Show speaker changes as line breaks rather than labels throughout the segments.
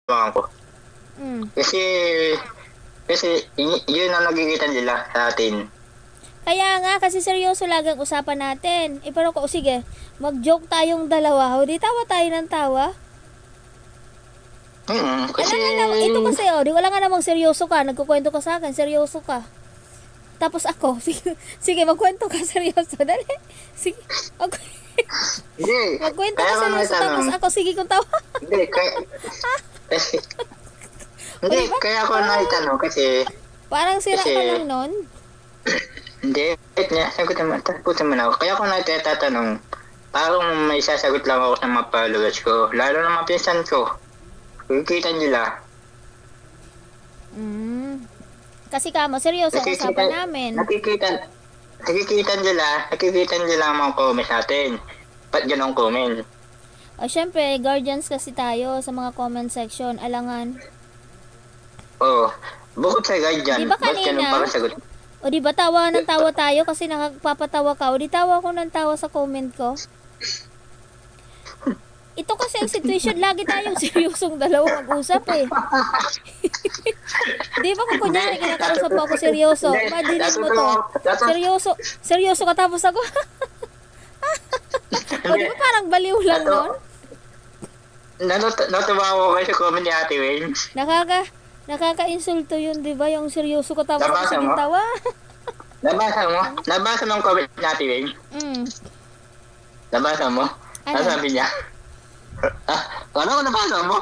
hawakan ko.
Mm.
Kasi yun ang nagkikita nila sa atin.
Kaya nga, kasi seryoso lagi ang usapan natin. Pero sige, mag-joke tayong dalawa. O, di tawa tayo ng tawa.
Kasi...
Ito kasi, di wala nga namang seryoso ka. Nagkukwento ka sa akin, seryoso ka. Tapos ako, sige magkwento ka seryoso. Dali. Sige, magkwento ka seryoso. Tapos ako, sige kung tawa.
Hindi, kaya ako naitanong kasi...
Parang sira ka lang nun.
Hindi, sagutin mo na ako. Kaya ako nagtatanong, parang may sasagot lang ako sa mga followers ko. Lalo na mga pinsan ko. Kikita nila.
Kasi kamo, seryoso ang usapan namin.
Nakikita nila ang mga comments natin. Ba't ganun comment?
O syempre, guardians kasi tayo sa mga comment section. Alangan.
Oo. Bukod sa guardian,
diba
ba't ganun para sagot?
O di ba tawa ng tawa tayo kasi nakapapatawa ka. O di tawa ko ng tawa sa comment ko. Ito kasi ang situation, lagi tayong seryosong dalawa mag-usap eh. Di ba kung kunyari kinakausap mo ako seryoso, imagine mo to. Seryoso ka tapos ako. O di ba parang baliw lang nun?
Natuwa ako kayo sa comment ni Ate Wayne.
Nakaka-insulto yun, di ba? Yung seryoso ka tapos ako sige tawa.
Nabasa mo ang comment ni Ate Wayne? Nabasa mo? Ano sabi niya? Ano nabasa mo?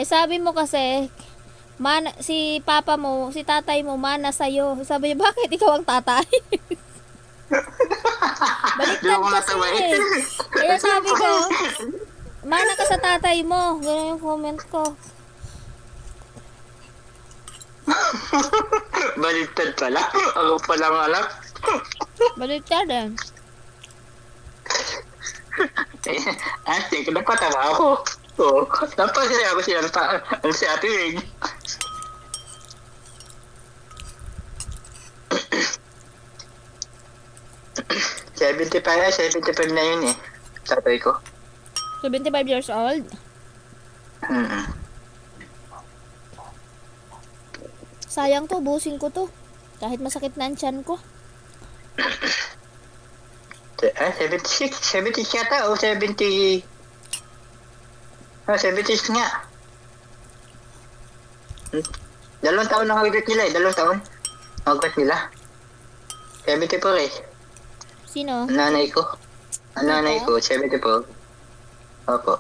Sabi mo kasi, si papa mo, si tatay mo, mana sa'yo. Sabi niya, bakit ikaw ang tatay? Baliktad kasi eh. Kaya sabi ko, mana ka sa tatay mo. Ganun yung comment ko.
Baliktad pala? Ako palang anak?
Baliktad eh.
Ate, napatawa ako. Oo. Napasaya ako si Ate Wing. $75 na yun eh. Tatay ko.
75 years old? Sayang to, busin ko to. Kahit masakit na ang tiyan ko.
76 yata o 70... 76 nga. 2 taon na hagit nila eh, 2 taon. Hagit nila. 74 eh.
Sino?
Nanay ko. Ang nanay ko, 74. Opo.